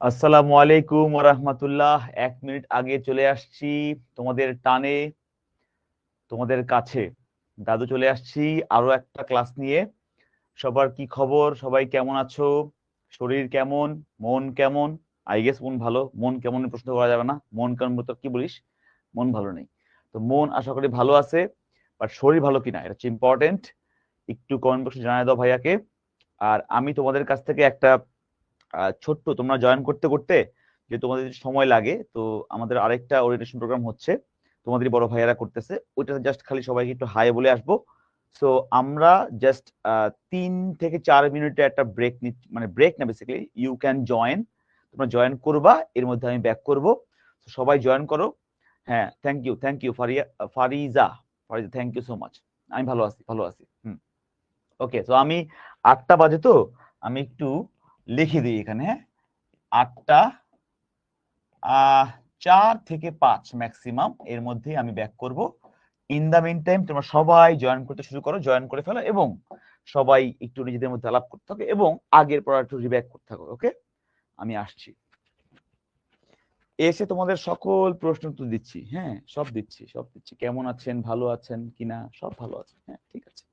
আসসালামু আলাইকুম রাহমাতুল্লাহ। 1 মিনিট আগে চলে আসছি তোমাদের টানে, তোমাদের কাছে। দাদু চলে আসছি আরো একটা ক্লাস নিয়ে। সবার কি খবর? সবাই কেমন আছো? শরীর কেমন? মন কেমন? আই গেস মন ভালো। মন কেমন প্রশ্ন করা যাবে না, মন কেমন তো কি বলিস? মন ভালো নেই। তো মন আশা করি ভালো আছে, বাট শরীর ভালো কিনা এটা হচ্ছে ইম্পর্টেন্ট। একটু কমেন্ট বক্সে জানাই দাও ভাইয়াকে। আর আমি তোমাদের কাছ থেকে একটা ছোট্ট, তোমরা জয়েন করতে করতে যে তোমাদের যদি সময় লাগে, তো আমাদের আরেকটা ওরিয়েন্টেশন প্রোগ্রাম হচ্ছে, তোমাদের বড় ভাইয়ারা করতেছে, ওইটাতে জাস্ট খালি সবাইকে একটু হাই বলে আসবো। সো আমরা জাস্ট 3 থেকে 4 মিনিটে একটা ব্রেক নিচ্ছি, মানে ব্রেক না, বেসিক্যালি ইউ ক্যান জয়েন। তোমরা জয়েন করবা, এর মধ্যে আমি ব্যাক করব। তো সবাই জয়েন করো। হ্যাঁ, thank you Fariza. Fariza, thank you so much. আমি ভালো আছি, ভালো আছি। হুম। ওকে, তো আমি 8টা বাজে, তো আমি একটু লিখে দিই এখানে, হ্যাঁ। 8টা 4 থেকে 5 ম্যাক্সিমাম, এর মধ্যে আমি ব্যাক করব। ইন দা মিন টাইম তোমরা সবাই জয়েন করতে শুরু করো, জয়েন করে ফেলো, এবং সবাই একটু নিজেদের মধ্যে আলাপ করতে থাকো এবং আগের পড়া একটু রিব্যাক করতে থাকো। ওকে, আমি আসছি। এসে তোমাদের সকল প্রশ্ন উত্তর দিচ্ছি, হ্যাঁ, সব দিচ্ছি। কেমন আছেন, ভালো আছেন কিনা? সব ভালো আছেন, হ্যাঁ, ঠিক আছে।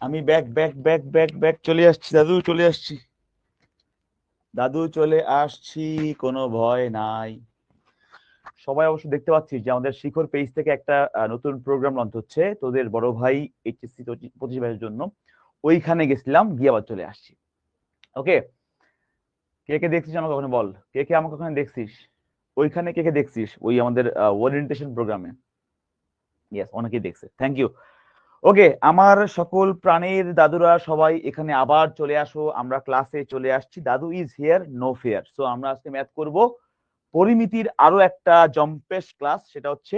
আমি back back back back back চলে আসছি দাদু, চলে আসছি দাদু, চলে আসছি, কোনো ভয় নাই। সবাই অবশ্য দেখতে পাচ্ছি যে আমাদের শিখর পেজ থেকে একটা নতুন প্রোগ্রাম লঞ্চ হচ্ছে তোদের বড় ভাই এইচএসসি 25 ব্যাচের জন্য। ওইখানে গেছিলাম, গিয়ে আবার চলে আসছি। ওকে, কে কে দেখছিস আমাকে ওখানে বল, কে কে আমাকে ওখানে দেখছিস? ওইখানে কে কে দেখছিস ওই আমাদের ওরিয়েন্টেশন প্রোগ্রামে? ইয়েস, অনেকেই দেখছে, থ্যাংক ইউ। ওকে, আমার সকল প্রাণের দাদুরা সবাই এখানে আবার চলে আসো, আমরা ক্লাসে চলে আসছি। দাদু is here, no fear. So আমরা আজকে ম্যাথ করব পরিমিতির আরো একটা জম্পেশ ক্লাস, সেটা হচ্ছে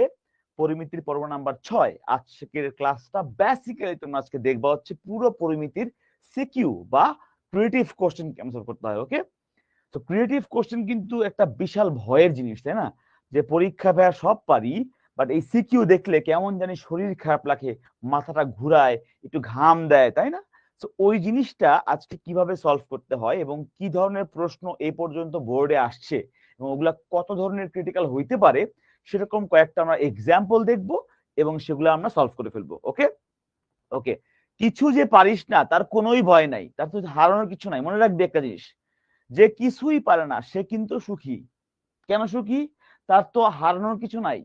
পরিমিতির পর্ব নাম্বার 6। আজকের ক্লাসটা বেসিক্যালি তোমরা আজকে দেখবা হচ্ছে পুরো পরিমিতির সিকিউ বা ক্রিয়েটিভ কোশ্চেন কেমন সলভ করতে হয়। ওকে, তো ক্রিয়েটিভ কোশ্চেন কিন্তু একটা বিশাল ভয়ের জিনিস, তাই না? যে পরীক্ষা ভাইয়া সব পারি, বাট এই সিকিউ দেখলে কেমন জানি শরীর খারাপ লাগে, মাথাটা ঘুরায়, একটু ঘাম দেয়, তাই না? তো ওই জিনিসটা আজকে কিভাবে সলভ করতে হয় এবং কি ধরনের প্রশ্ন এ পর্যন্ত বোর্ডে আসছে এবং ওগুলা কত ধরনের ক্রিটিক্যাল হইতে পারে, সেরকম কয়েকটা আমরা এক্সাম্পল দেখব এবং সেগুলো আমরা সলভ করে ফেলবো। ওকে ওকে, কিছু যে পারিস না তার কোনোই ভয় নাই, তার তো হারানোর কিছু নাই। মনে রাখবি একটা জিনিস, যে কিছুই পারে না সে কিন্তু সুখী। কেন সুখী? তার তো হারানোর কিছু নাই,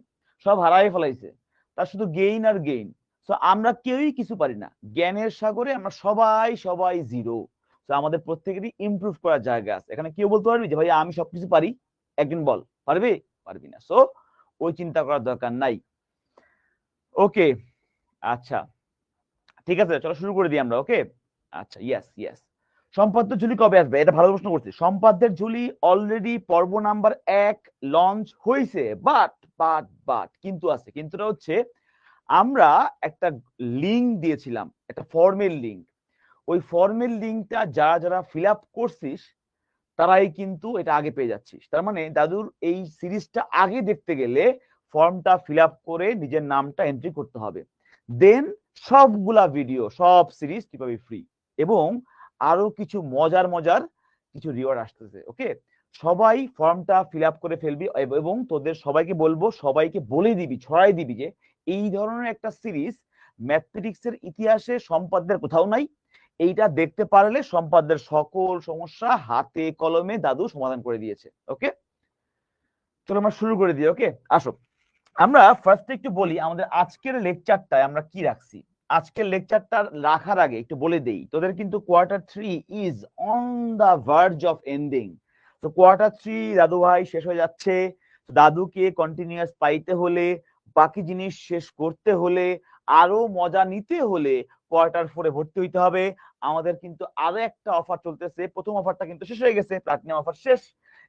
সব হারাই ফেলাইছে, তার শুধু গেইন আর গেইন। তো আমরা কেউই কিছু পারি না, জ্ঞানের সাগরে আমরা সবাই সবাই জিরো। তো আমাদের প্রত্যেকেরই ইমপ্রুভ করার জায়গা আছে। এখানে কেউ বলতে পারবি যে ভাই আমি সবকিছু পারি? একদিন বল, পারবি? পারবি না। সো ওই চিন্তা করার দরকার নাই। ওকে, আচ্ছা ঠিক আছে, চলো শুরু করে দিই আমরা। ওকে, আচ্ছা, ইয়েস ইয়েস। সম্পাদ্য ঝুলি কবে আসবে? এটা ভালো প্রশ্ন করছি। সম্পাদ্যের ঝুলি অলরেডি পর্ব নাম্বার 1 লঞ্চ হয়েছে, বাট কিন্তু আছে। কিন্তুটা হচ্ছে আমরা একটা লিঙ্ক দিয়েছিলাম, একটা ফর্মের লিঙ্ক। ওই ফর্মের লিঙ্কটা যারা যারা ফিল আপ করছিস তারাই কিন্তু এটা আগে পেয়ে যাচ্ছিস। তার মানে দাদুর এই সিরিজটা আগে দেখতে গেলে ফর্মটা ফিল আপ করে নিজের নামটা এন্ট্রি করতে হবে, দেন সবগুলা ভিডিও সব সিরিজ তুই পাবি ফ্রি। এবং আরো কিছু মজার মজার কিছু রিওয়ার্ড আসতেছে। ওকে, সবাই ফর্মটা ফিল আপ করে ফেলবি এবং তোদের সবাইকে বলবো, সবাইকে বলে দিবি, ছড়াই দিবি যে এই ধরনের একটা সিরিজ ম্যাথমেটিক্সের ইতিহাসে সম্পাদ্যের কোথাও নাই। এইটা দেখতে পারলে সম্পাদ্যের সকল সমস্যা হাতে কলমে দাদু সমাধান করে দিয়েছে। ওকে, চলো আমরা শুরু করে দিই। ওকে, আসো আমরা ফার্স্টে একটু বলি আমাদের আজকের লেকচারটায় আমরা কি রাখছি। আজকের লেকচারটা রাখার আগে একটু বলে দেই, তোদের কিন্তু Q3 is on the verge of ending. তো Q3 দাদু ভাই শেষ হয়ে যাচ্ছে। দাদুকে কন্টিনিউয়াস পাইতে হলে, বাকি জিনিস শেষ করতে হলে, আরো মজা নিতে হলে Q4 ভর্তি হইতে হবে। আমাদের কিন্তু আরো একটা অফার চলতেছে। প্রথম অফারটা কিন্তু শেষ হয়ে গেছে, প্লাটিনাম অফার শেষ।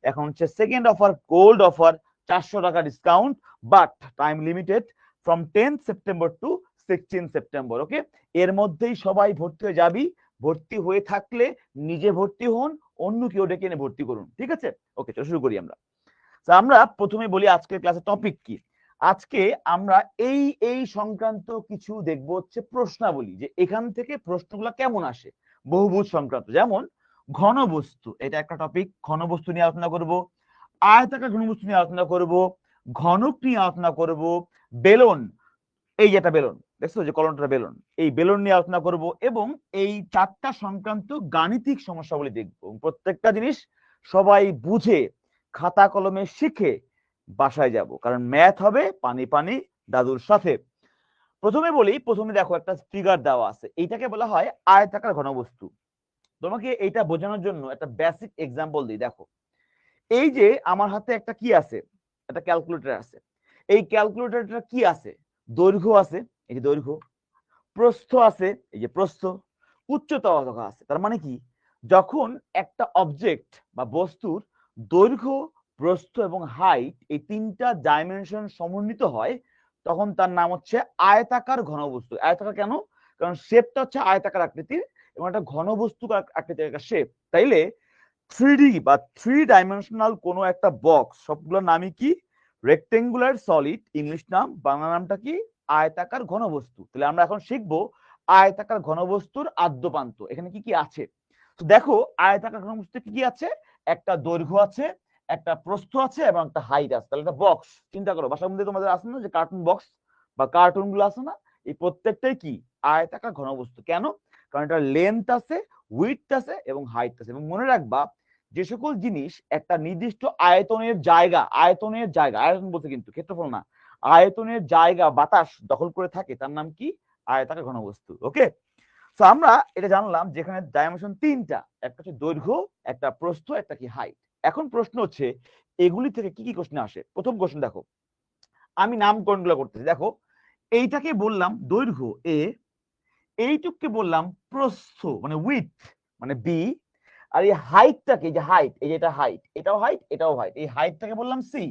এখন হচ্ছে সেকেন্ড অফার, গোল্ড অফার, 400 টাকা discount, but time limited, from 10 September to 16 September. Okay, এর মধ্যেই সবাই ভর্তি হয়ে যাবি। ভর্তি হয়ে থাকলে নিজে ভর্তি হন, অন্য কেউ ডেকে এনে ভর্তি করুন, ঠিক আছে? ওকে, চলো শুরু করি আমরা। আমরা প্রথমে বলি আজকের ক্লাসের টপিক কি। আজকে আমরা এই সংক্রান্ত কিছু দেখবো হচ্ছে প্রশ্নাবলী, যে এখান থেকে প্রশ্নগুলো কেমন আসে বহুভুজ সংক্রান্ত। যেমন ঘনবস্তু, এটা একটা টপিক, ঘনবস্তু নিয়ে আলোচনা করব। আয়তাকার ঘনবস্তু নিয়ে আলোচনা করব, ঘনক নিয়ে আলোচনা করব, বেলন, এই যে একটা বেলন দেখছো যে কলমটা বেলন, এই বেলন নিয়ে আলোচনা করব এবং এই 4টা সংক্রান্ত গাণিতিক সমস্যাগুলি দেখব। প্রত্যেকটা জিনিস সবাই বুঝে খাতা কলমে শিখে বাসায় যাব, কারণ ম্যাথ হবে পানি পানি দাদুর সাথে। প্রথমে বলি, প্রথমে দেখো একটা ফিগার দেওয়া আছে, এইটাকে বলা হয় আয়তাকার ঘনবস্তু। তোমাকে এইটা বোঝানোর জন্য একটা বেসিক এক্সাম্পল দিই। দেখো, এই যে আমার হাতে একটা কি আছে, একটা ক্যালকুলেটর আছে। এই ক্যালকুলেটরটা কি আছে? দৈর্ঘ্য আছে, এই যে দৈর্ঘ্য, প্রস্থ আছে, এই যে প্রস্থ, উচ্চতা আছে। তার মানে কি, যখন একটা অবজেক্ট বা বস্তুর দৈর্ঘ্য, প্রস্থ এবং হাইট এই 3টা ডাইমেনশন সমন্বিত হয়, তখন তার নাম হচ্ছে আয়তাকার ঘনবস্তু। আয়তাকার কেন? কারণ শেপটা হচ্ছে আয়তাকার আকৃতির এবং একটা ঘনবস্তু আকৃতির একটা শেপ। তাইলে 3D বা 3 ডাইমেনশনাল কোনো একটা বক্স, সবগুলোর নামই কি? রেক্টেঙ্গুলার সলিড, ইংলিশ নাম, বাংলা নামটা কি? আয়তাকার ঘনবস্তু। তাহলে আমরা এখন শিখবো আয়তাকার ঘনবস্তুর আদ্যপান্ত, এখানে কি কি আছে। তো দেখো, আয়তাকার ঘনবস্তু কি কি আছে? একটা দৈর্ঘ্য আছে, একটা প্রস্থ আছে এবং একটা হাইট আছে। তাহলে একটা বক্স, চিন্তা করো বাসার মধ্যে তোমাদের আছে না যে কার্টুন বক্স বা কার্টুন গুলো আছে না, এই প্রত্যেকটাই কি? আয়তাকার ঘনবস্তু। কেন? কারণ এটা লেন্থ আছে, উইডথ আছে এবং হাইট আছে। এবং মনে রাখবা যে সকল জিনিস একটা নির্দিষ্ট আয়তনের জায়গা, আয়তন বলতে কিন্তু ক্ষেত্রফল না, আয়তনের জায়গা বাতাস দখল করে থাকে তার নাম কি? আয়তাকার ঘনবস্তু। ওকে, তো আমরা এটা জানলাম যেখানে ডাইমেনশন তিনটা, একটা হচ্ছে দৈর্ঘ্য, একটা প্রস্থ, একটা কি হাইট। এখন প্রশ্ন হচ্ছে এগুলি থেকে কি কি কোশ্চেন আসে। প্রথম কোশ্চেন দেখো, আমি নামকরণগুলো করতেছি। দেখো এইটাকে বললাম দৈর্ঘ্য এ, এইটুককে বললাম প্রস্থ মানে উইথ মানে বি, আর এই হাইটটাকে, যে হাইট, এই যে এটা হাইট, এটাও হাইট, এটাও হাইট, এই হাইটটাকে বললাম সি।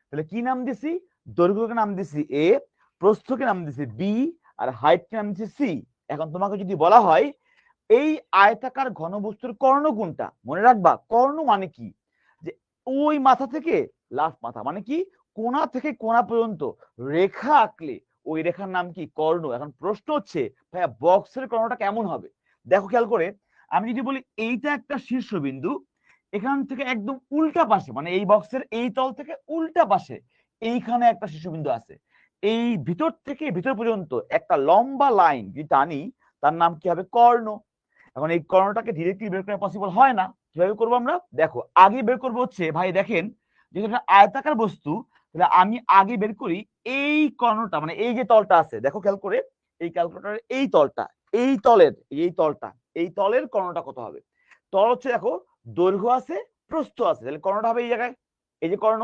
তাহলে কি নাম দিছি? দৈর্ঘ্যকে নাম দিছি এ, প্রস্থকে নাম দিছি বি, আর হাইটকে নাম দিছি সি। এখন তোমাকে যদি বলা হয় এই আয়তাকার ঘনবস্তুর কর্ণ কোনটা, মনে রাখবা কর্ণ মানে কি, যে ওই মাথা থেকে লাস্ট মাথা মানে কি, কোণা থেকে কোণা পর্যন্ত রেখা আঁকলে ওই রেখার নাম কি? কর্ণ। এখন প্রশ্ন হচ্ছে ভাইয়া বক্সের কর্ণটা কেমন হবে? দেখো খেয়াল করে, আমি যদি বলি এইটা একটা শীর্ষবিন্দু, এখান থেকে একদম উল্টা পাশে মানে এই বক্সের এই তল থেকে উল্টা পাশে এইখানে একটা শীর্ষবিন্দু আছে, এই ভিতর থেকে ভিতর পর্যন্ত একটা লম্বা লাইন যদি টানি তার নাম কি হবে? কর্ণ। এখন এই কর্ণটাকে ডিরেক্টলি বের করা পসিবল হয় না, কিভাবে করবো আমরা? দেখো আগে বের করবো হচ্ছে, ভাই দেখেন যেহেতু এটা আয়তাকার বস্তু, তাহলে আমি আগে বের করি এই কর্ণটা, মানে এই যে তলটা আছে, দেখো খেয়াল করে এই ক্যালকুলেটরের এই তলটা, এই তলের এই তলটা, এই তলের কর্ণটা কত হবে? তল হচ্ছে দেখো দৈর্ঘ্য আছে, প্রস্থ আছে, তাহলে কর্ণটা হবে এই জায়গায়, এই যে কর্ণ।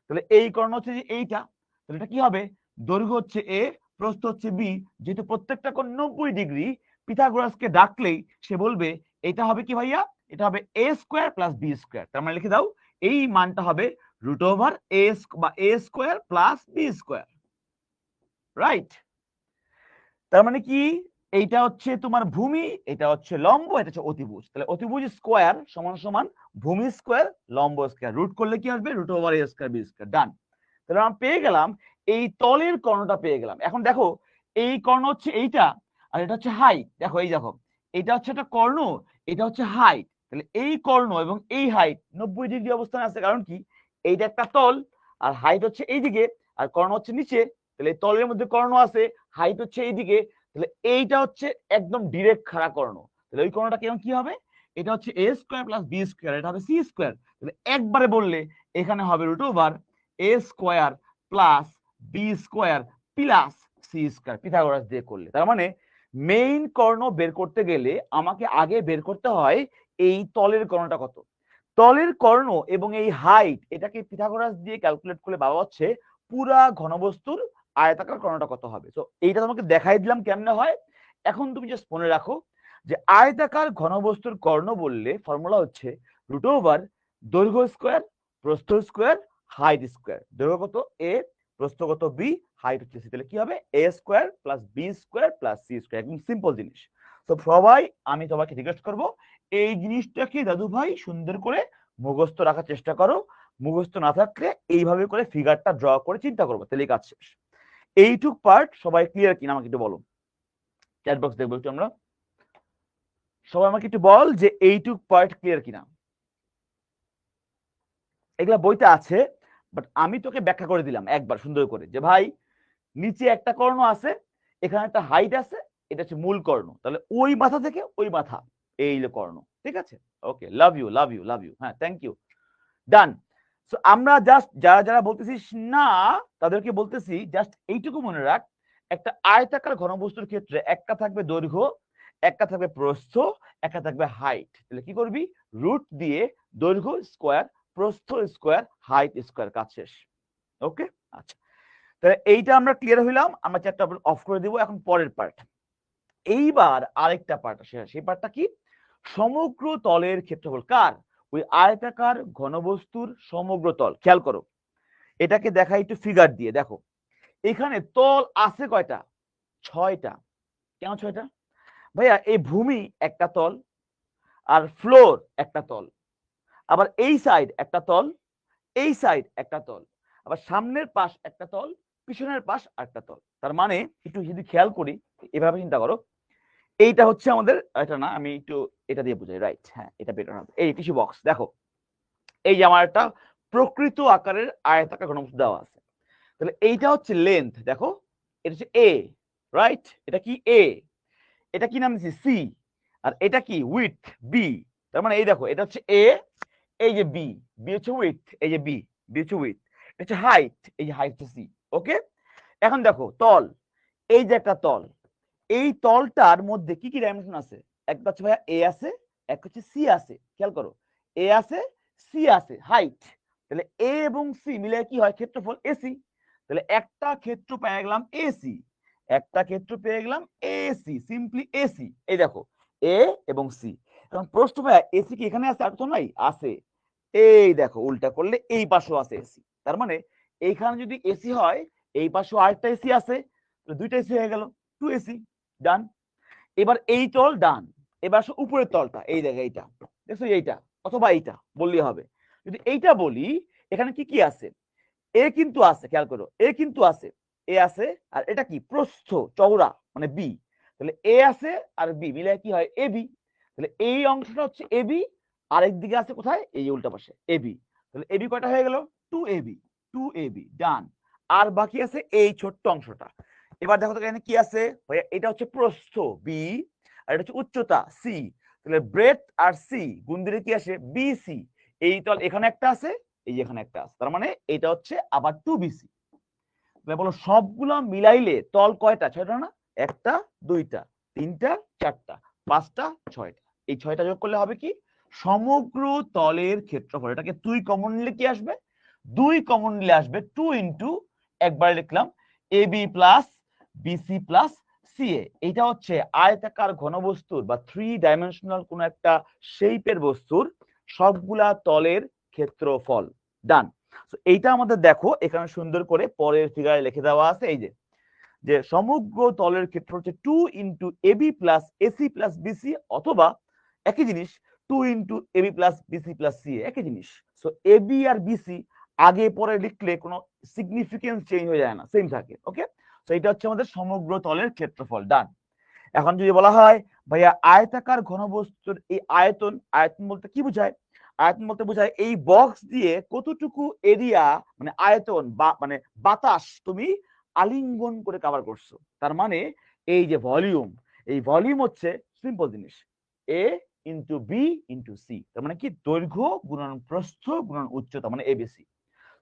তাহলে এই কর্ণ হচ্ছে যে এইটা, তাহলে এটা কি হবে? দৈর্ঘ্য হচ্ছে এ, প্রস্থ হচ্ছে বি, যেহেতু প্রত্যেকটা কোণ 90 ডিগ্রি, পিথাগোরাসকে ডাকলেই সে বলবে এটা হবে কি ভাইয়া? এটা হবে a square plus b square. তার মানে লিখে দাও এই মানটা হবে রুট ওভার এ বা a square plus b square, right? তার মানে কি, এইটা হচ্ছে তোমার ভূমি, এটা হচ্ছে লম্ব, এটা হচ্ছে অতিভুজ। তাহলে অতিভুজ স্কোয়ার সমান সমান ভূমি স্কোয়ার লম্ব স্কোয়ার, রুট করলে কি আসবে? Root over a square b square. ডান। তাহলে আমরা পেয়ে গেলাম এই তলের কর্ণটা পেয়ে গেলাম। এখন দেখো এই কর্ণ হচ্ছে এইটা, আর এটা হচ্ছে হাইট। দেখো এই দেখো এটা হচ্ছে একটা কর্ণ, এটা হচ্ছে হাইট। তাহলে এই কর্ণ এবং এই হাইট 90 ডিগ্রি অবস্থানে আছে, কারণ কি এইটা একটা তল, আর হাইট হচ্ছে এইদিকে, আর কর্ণ হচ্ছে নিচে। তাহলে তলের মধ্যে কর্ণ আছে, হাইট হচ্ছে এইদিকে, তাহলে এইটা হচ্ছে একদম ডিরেক্ট খাড়া কর্ণ। তাহলে ওই কর্ণটা কেমন কি হবে? এটা হচ্ছে a square plus b square, এটা হবে সি স্কোয়ার। তাহলে একবারে বললে এখানে হবে root over a square plus b square plus c square, Pythagoras দিয়ে করলে। তার মানে মেইন কর্ণ বের করতে গেলে আমাকে আগে বের করতে হয় এই তলের কর্ণটা কত। তলের কর্ণ এবং এই হাইট এটাকে পিথাগোরাস দিয়ে ক্যালকুলেট করলে বাবা হচ্ছে পুরা ঘনবস্তুর আয়তাকার কর্ণটা কত হবে। তো এইটা তোমাকে দেখাই দিলাম কেমনে হয়। এখন তুমি জাস্ট মনে রাখো যে আয়তাকার ঘনবস্তুর কর্ণ বললে ফর্মুলা হচ্ছে রুট ওভার দৈর্ঘ্য স্কোয়ার, প্রস্থ স্কোয়ার, হাইট স্কোয়ার। দৈর্ঘ্য কত এ, প্রস্থ কত বি, হাইট হচ্ছে সি। তাহলে কি হবে? A square plus b square plus c square. একদম সিম্পল জিনিস। তো সবাই আমি তোমাকে রিকোয়েস্ট করবো এই জিনিসটাকে দাদু ভাই সুন্দর করে মুখস্থ রাখার চেষ্টা করো। মুখস্থ না থাকলে এইভাবে করে ফিগারটা ড্র করে চিন্তা করবো, তাহলে কাজ শেষ। এইটুক পার্ট সবাই ক্লিয়ার কিনা আমাকে একটু বলো, চ্যাট বক্স দেখবো একটু আমরা। সবাই আমাকে একটু বল যে এইটুক পার্ট ক্লিয়ার কিনা। এগুলা বইতে আছে, বাট আমি তোকে ব্যাখ্যা করে দিলাম একবার সুন্দর করে যে ভাই নিচে একটা কর্ণ আছে, এখানে একটা হাইট আছে, এটা হচ্ছে মূল কর্ণ। তাহলে ওই মাথা থেকে ওই মাথা এই কর্ণ। ঠিক আছে, okay, love you love you love you. হ্যাঁ, থ্যাংক ইউ, ডান। সো আমরা জাস্ট যারা যারা বলতেছিস না তাদেরকে বলতেছি জাস্ট এইটুকু মনে রাখ, একটা আয়তাকার ঘনবস্তুর ক্ষেত্রে একটা থাকবে দৈর্ঘ্য, একটা থাকবে প্রস্থ, একটা থাকবে হাইট। তাহলে কি করবি? রুট দিয়ে দৈর্ঘ্য স্কোয়ার, প্রস্থ স্কোয়ার, হাইট স্কোয়ার, কাজ শেষ। ওকে, আচ্ছা, তাহলে এইটা আমরা ক্লিয়ার হইলাম। আমরা চ্যাটটা অফ করে দিব। এখন পরের পার্ট, এইবার আরেকটা পার্ট আসে, সেই পার্টটা কি? সমগ্র তলের ক্ষেত্রফল কার? ওই আয়তাকার ঘনবস্তুর সমগ্র তল। খেয়াল করো, এটাকে দেখাই একটু ফিগার দিয়ে। দেখো এখানে তল আছে কয়টা? 6টা। কেন 6টা ভাইয়া? এই ভূমি একটা তল, আর ফ্লোর একটা তল, আবার এই সাইড একটা তল, এই সাইড একটা তল, আবার সামনের পাশ একটা তল, পিছনের পাশ একটা তল। তার মানে একটু যদি খেয়াল করি, এভাবে চিন্তা করো, এইটা হচ্ছে আমাদের, এটা না আমি একটু এটা দিয়ে বুঝাই, রাইট? হ্যাঁ, এটা বেটার হবে। এই টিস্যু বক্স দেখো, এই যে আমার একটা প্রকৃত আকারের আয়তাকার ঘনবস্তু দেওয়া আছে। তাহলে এইটা হচ্ছে লেন্থ, দেখো এটা হচ্ছে এ, রাইট? এটা কি? এ। এটা কি নাম দিচ্ছি সি, আর এটা কি উইথ বি। তার মানে এই দেখো এটা হচ্ছে এ, এই যে বি, বি হচ্ছে উইথ, এই যে বি, বি হচ্ছে উইথ, এটা হচ্ছে হাইট, এই যে হাইট হচ্ছে সি। ওকে, এখন দেখো তল, এই যে একটা তল, এই তলটার মধ্যে কি কি ডাইমেনশন আছে? একটা হচ্ছে ভাইয়া এ আছে, একটা হচ্ছে সি আছে। খেয়াল করো, এ আছে, সি আছে, হাইট। তাহলে এ এবং সি মিলে কি হয়? ক্ষেত্রফল এসি। তাহলে একটা ক্ষেত্র পেয়ে গেলাম এসি, একটা ক্ষেত্র পেয়ে গেলাম এসি, সিম্পলি এসি। এই দেখো এ এবং সি। এখন প্রশ্ন ভাইয়া এসি কি এখানে আছে? আর তো নাই, আছে। এই দেখো উল্টা করলে এই পাশেও আছে এসি। তার মানে এইখানে যদি এসি হয়, এই পাশেও আরেকটা এসি আছে, দুইটা এসি হয়ে গেল, 2 এসি। ডান। এবার এই তল ডান, এবার আসো উপরের তলটা, এই দেখো এইটা, দেখছো এইটা অথবা এইটা বললেই হবে। যদি এইটা বলি, এখানে কি কি আছে? এ কিন্তু আছে, খেয়াল করো এ কিন্তু আছে, এ আছে, আর এটা কি প্রস্থ চওড়া মানে বি। তাহলে এ আছে আর বি মিলে কি হয়? A B. তাহলে এই অংশটা হচ্ছে এ বি, আরেক দিকে আছে কোথায়? এই উল্টা পাশে এ বি। তাহলে এ বি কয়টা হয়ে গেল? 2 AB, 2 AB ডান। আর বাকি আছে এই ছোট্ট অংশটা। এবার দেখো তো এখানে কি আছে ভাইয়া? এটা হচ্ছে প্রস্থ বি, আর এটা হচ্ছে উচ্চতা সি। তাহলে ব্রেথ আর সি গুণ দিলে কি আসে? বিসি। এই তল এখানে একটা আছে, এই যে এখানে একটা আছে, তার মানে এটা হচ্ছে আবার 2BC। বলো সবগুলো মিলাইলে তল কয়টা? 6টা না? একটা, দুইটা, তিনটা, চারটা, পাঁচটা, ছয়টা। এই 6টা যোগ করলে হবে কি? সমগ্র তলের ক্ষেত্রফল। এটাকে 2 কমন নিলে কি আসবে? 2 কমন নিলে আসবে 2 ইন্টু, একবার লিখলাম AB plus BC plus CA. এটা হচ্ছে আয়তাকার ঘনবস্তুর বা 3 ডাইমেনশনাল কোন একটা শেপের বস্তুর সবগুলা তলের ক্ষেত্রফল। ডান। এইটা আমাদের দেখো এখানে সুন্দর করে পরের ফিগারে লিখে দেওয়া আছে, এই যে যে সমগ্র তলের ক্ষেত্র হচ্ছে 2 into AB plus AC plus BC, অথবা একই জিনিস 2 into AB plus BC plus C, একই জিনিস। সো এবি আর বিসি আগে পরে লিখলে কোনো সিগনিফিকেন্স চেঞ্জ হয়ে যায় না, সেম থাকে। ওকে, তো এটা হচ্ছে আমাদের সমগ্র তলের ক্ষেত্রফল। ডান। এখন যদি বলা হয় ভাইয়া আয়তাকার ঘনবস্তুর এই আয়তন, আয়তন বলতে কি বোঝায়? আয়তন বলতে বোঝায় এই বক্স দিয়ে কতটুকু এরিয়া মানে আয়তন বা মানে বাতাস তুমি আলিঙ্গন করে কভার করছো। তার মানে এই যে ভলিউম, এই ভলিউম হচ্ছে সিম্পল জিনিস, এ ইন্টু বি ইন্টু সি। তার মানে কি? দৈর্ঘ্য গুণন প্রস্থ গুণন উচ্চতা, মানে এবিসি।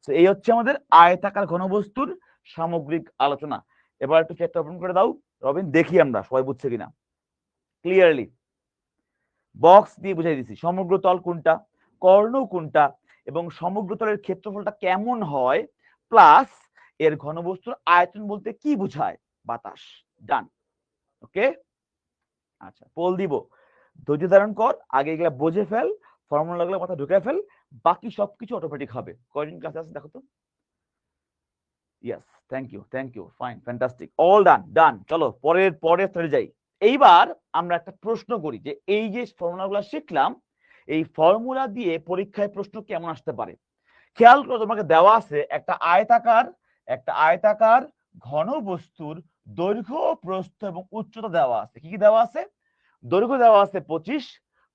তো এই হচ্ছে আমাদের আয়তাকার ঘনবস্তুর সামগ্রিক আলোচনা। এবার একটু চ্যাটটা ওপেন করে দাও রবিন, দেখি আমরা সবাই বুঝছে কিনা ক্লিয়ারলি। বক্স দিয়ে বুঝাই দিছি সমগ্র তল কোনটা, কর্ণ কোনটা, এবং সমগ্র তলের ক্ষেত্রফলটা কেমন হয়, প্লাস এর ঘনবস্তুর আয়তন বলতে কি বোঝায়? বাতাস। ডান। ওকে, আচ্ছা পোল দিব, ধৈর্য ধারণ কর, আগে এগুলা বুঝে ফেল, ফর্মুলা গুলো মাথা ঢুকে ফেল, বাকি সবকিছু অটোমেটিক হবে। কয়জন ক্লাসে আছে দেখো তো? Yes, thank you, fine, fantastic, all done, done. চলো পরের চলে যাই। এইবার আমরা একটা প্রশ্ন করি যে এই যে ফর্মুলাগুলো শিখলাম, এই ফর্মুলা দিয়ে পরীক্ষায় প্রশ্ন কেমন আসতে পারে। খেয়াল করো, তোমাকে দেওয়া আছে একটা আয়তাকার ঘন বস্তুর দৈর্ঘ্য, প্রস্থ এবং উচ্চতা দেওয়া আছে। কি কি দেওয়া আছে? দৈর্ঘ্য দেওয়া আছে 25,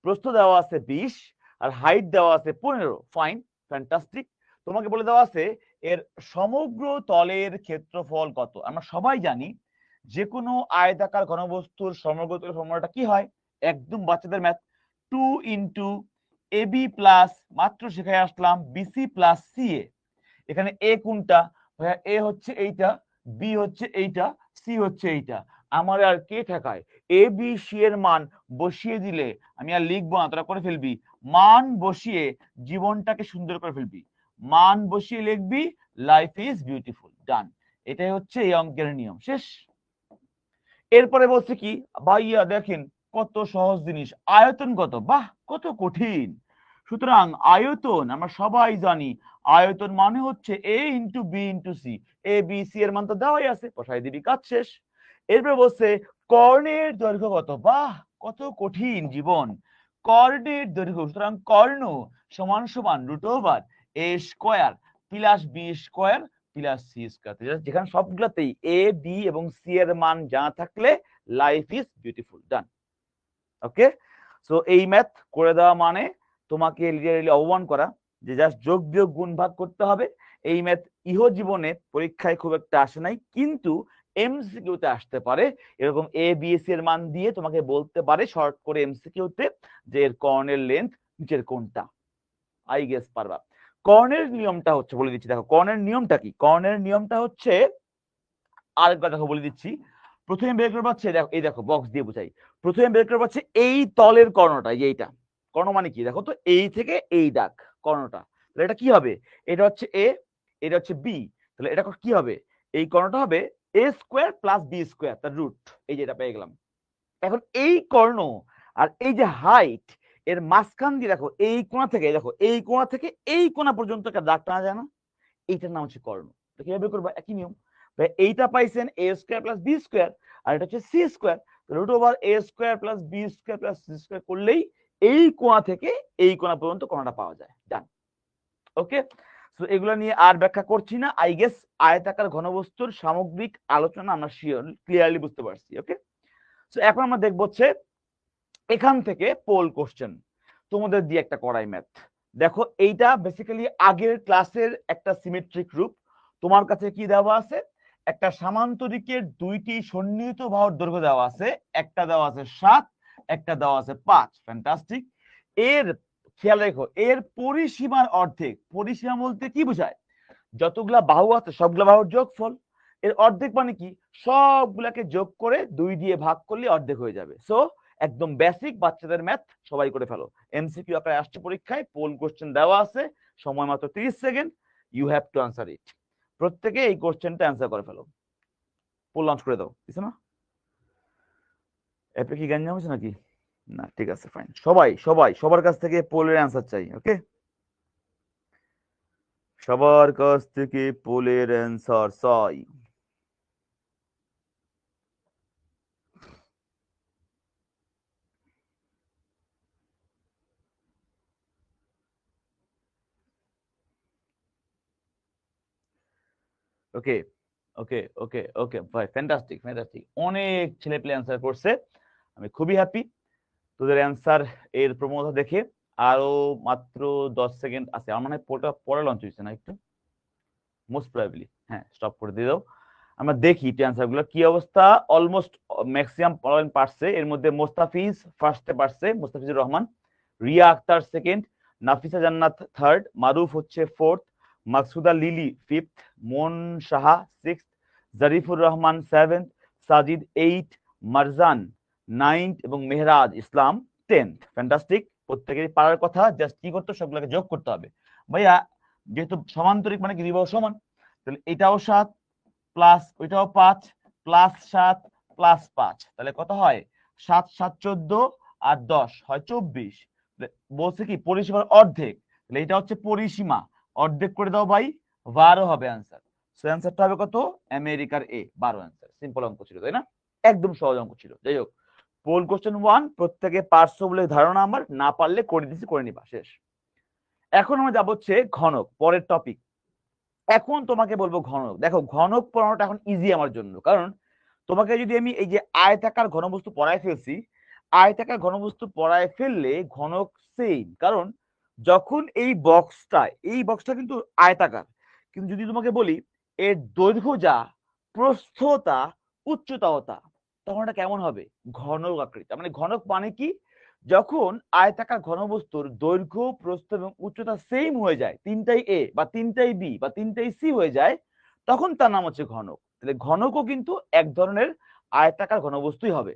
প্রস্থ দেওয়া আছে 20, আর হাইট দেওয়া আছে 15। Fine, fantastic. তোমাকে বলে দেওয়া আছে এর সমগ্র তলের ক্ষেত্রফল কত। আমরা সবাই জানি যে কোনো আয়তাকার ঘনবস্তুর সমগ্র তলের ফর্মুলাটা কি হয়? একদম বাচ্চাদের ম্যাথ, 2 ইন্টু এবি প্লাস, মাত্র শিখে আসলাম, বিসি প্লাস সিএ। এখানে এ কোনটা? ভাইয়া এ হচ্ছে এইটা, বি হচ্ছে এইটা, সি হচ্ছে এইটা। আমার আর কে ঠেকায়? এ বি সি এর মান বসিয়ে দিলে, আমি আর লিখবো না, তোরা করে ফেলবি। মান বসিয়ে জীবনটাকে সুন্দর করে ফেলবি, মান বসিয়ে লিখবি লাইফ ইজ বিউটিফুল। ডান। এটাই হচ্ছে এই অঙ্কের নিয়ম, শেষ। এরপরে বলছে কি ভাইয়া দেখেন কত সহজ জিনিস, আয়তন কত, বাহ কত কঠিন। সুতরাং আয়তন আমরা সবাই জানি, আয়তন মানে হচ্ছে এ into B into C. A B C এর মান তো দেওয়াই আছে, বসাই দিবি, কাজ শেষ। এরপরে বলছে কর্ণের দৈর্ঘ্য কত, বাহ কত কঠিন জীবন। কর্ণের দৈর্ঘ্য, সুতরাং কর্ণ সমান সমান root over a square plus b square plus c square. যেখানে সবগুলাতেই এ বি এবং সি এর মান জানা থাকলে life is beautiful. Done. Okay, so এই ম্যাথ করে দেওয়া মানে তোমাকে লিটারালি আহ্বান করা যে জাস্ট যোগ বিয়োগ গুণ ভাগ করতে হবে। এই ম্যাথ ইহ জীবনে পরীক্ষায় খুব একটা আসে নাই, কিন্তু এমসিকিউতে আসতে পারে। এরকম এ বি সি এর মান দিয়ে তোমাকে বলতে পারে শর্ট করে এমসিকিউতে যে এর কর্ণের লেন্থ নিচের কোনটা। আই গেস পারবা। কর্ণের নিয়মটা হচ্ছে, বলে দিচ্ছি দেখো কর্ণের নিয়মটা কি। কর্ণের নিয়মটা হচ্ছে, আরেকবার দেখো বলে দিচ্ছি। প্রথমে বের করবো হচ্ছে, দেখো এই দেখো বক্স দিয়ে বোঝাই। প্রথমে বের করবো হচ্ছে এই তলের কর্ণটা, এই যে এইটা। কর্ণ মানে কি দেখো তো, এই থেকে এই দাগ কর্ণটা। তাহলে এটা কি হবে, এটা হচ্ছে এ, এটা হচ্ছে বি। তাহলে এটা কি হবে, এই কর্ণটা হবে a square plus b square তার রুট। এই যে এটা পেয়ে গেলাম। এখন এই কর্ণ আর এই যে হাইট, এর মাঝখান দিয়ে দেখো এই কোণা থেকে, দেখো এই কোণা থেকে এই কোণা পর্যন্ত একটা দাগ টানা যায় না, এইটার নাম হচ্ছে কর্ণ। কিভাবে করবো, একই নিয়ম। এইটা পাইছেন a square plus b square, আর এটা হচ্ছে c square. Root over a square plus b square plus c square করলেই এই কোণা থেকে এই কোণা পর্যন্ত কোণাটা পাওয়া যায়। ডান। ওকে, তো এগুলো নিয়ে আর ব্যাখ্যা করছি না। আই গেস আয়তাকার ঘনবস্তুর সামগ্রিক আলোচনা আমরা শিওর ক্লিয়ারলি বুঝতে পারছি। ওকে, তো এখন আমরা দেখবো হচ্ছে এখান থেকে পোল কোশ্চেন তোমাদের দিয়ে একটা করাই ম্যাথ। দেখো এইটা বেসিক্যালি আগের ক্লাসের একটা সিমেট্রিক রূপ। তোমার কাছে কি দেওয়া আছে, একটা সামান্তরিকের দুইটি সন্নিহিত বাহুর দৈর্ঘ্য দেওয়া আছে, একটা দেওয়া আছে 7, একটা দেওয়া আছে 5। ফ্যান্টাস্টিক। এর খেয়াল রেখো, এর পরিসীমার অর্ধেক। পরিসীমা বলতে কি বোঝায়, যতগুলা বাহু আছে সবগুলা বাহুর যোগফল। এর অর্ধেক মানে কি, সবগুলাকে যোগ করে 2 দিয়ে ভাগ করলে অর্ধেক হয়ে যাবে। সো একদম বেসিক বাচ্চাদের ম্যাথ সবাই করে ফেলো। এমসিকিউ আকারে আসছে পরীক্ষায়, পোল কোশ্চেন দেওয়া আছে, সময় মাত্র 30 second, you have to answer it. প্রত্যেকে এই কোশ্চেনটা অ্যান্সার করে ফেলো। পোল লঞ্চ করে দাও, কিছু না অ্যাপে কি গ্যাঞ্জাম হয়েছে নাকি, না ঠিক আছে ফাইন। সবাই সবাই সবার কাছ থেকে পোলের অ্যান্সার চাই। ওকে, সবার কাছ থেকে পোলের অ্যান্সার চাই। ওকে ওকে ওকে ওকে ভাই, ফ্যান্টাস্টিক ফ্যান্টাস্টিক। অনেক ছেলে পেলে অ্যান্সার করছে, আমি খুবই হ্যাপি তোদের অ্যান্সার এর প্রবণতা দেখে। আরো মাত্র 10 সেকেন্ড আছে, আমার মনে হয় পোলটা পরে লঞ্চ হয়েছে না, একটু মোস্ট প্রবাবলি। হ্যাঁ, স্টপ করে দিয়ে দাও, আমরা দেখি অ্যান্সার গুলো কি অবস্থা। অলমোস্ট ম্যাক্সিমাম পারছে। এর মধ্যে মোস্তাফিজ ফার্স্টে পারছে, মোস্তাফিজুর রহমান। রিয়া আক্তার সেকেন্ড, নাফিসা জান্নাত থার্ড, মারুফ হচ্ছে fourth, Maksuda Lily fifth, Mon Saha sixth, Zarifur Rahman seventh, Sajid eight, Marjan ninth এবং মেহরাজ ইসলাম 10th। ফ্যান্টাস্টিক, প্রত্যেকেরই পারার কথা। জাস্ট কি করতে, সবগুলোকে যোগ করতে হবে। ভাইয়া যেহেতু সমান্তরিক মানে কি, দুই সমান, তাহলে এটাও 7 প্লাস ওইটাও 5 প্লাস 7 প্লাস 5, তাহলে কত হয়, 7 7 14 আর 10 হয় 24। বলছে কি পরিসীমার অর্ধেক, তাহলে এটা হচ্ছে পরিসীমা, অর্ধেক করে দাও ভাই, 12 হবে অ্যান্সার। সো অ্যান্সারটা হবে কত, আমেরিকার এ, 12 অ্যান্সার। সিম্পল অঙ্ক ছিল তাই না, একদম সহজ অঙ্ক ছিল। যাই হোক, পোল কোশ্চেন 1 প্রত্যেকে পারছো বলে ধারণা আমার, না পারলে করে দিছি, করে নিবা, শেষ। এখন আমরা যাবো হচ্ছে ঘনক, পরের টপিক। এখন তোমাকে বলবো ঘনক। দেখো ঘনক পড়ানোটা এখন ইজি আমার জন্য, কারণ তোমাকে যদি আমি এই যে আয়তাকার ঘনবস্তু পড়ায় ফেলছি, আয়তাকার ঘনবস্তু পড়ায় ফেললে ঘনক সেম। কারণ যখন এই বক্সটা কিন্তু আয়তাকার, কিন্তু যদি তোমাকে বলি এর দৈর্ঘ্য যা, প্রস্থতা, উচ্চতা, তখন এটা কেমন হবে, ঘনক আকৃতি। মানে ঘনক মানে কি, যখন আয়তাকার ঘনবস্তুর দৈর্ঘ্য, প্রস্থ এবং উচ্চতা সেম হয়ে যায়, তিনটাই এ বা তিনটাই বি বা তিনটাই সি হয়ে যায়, তখন তার নাম হচ্ছে ঘনক। তাহলে ঘনকও কিন্তু এক ধরনের আয়তাকার ঘনবস্তুই হবে।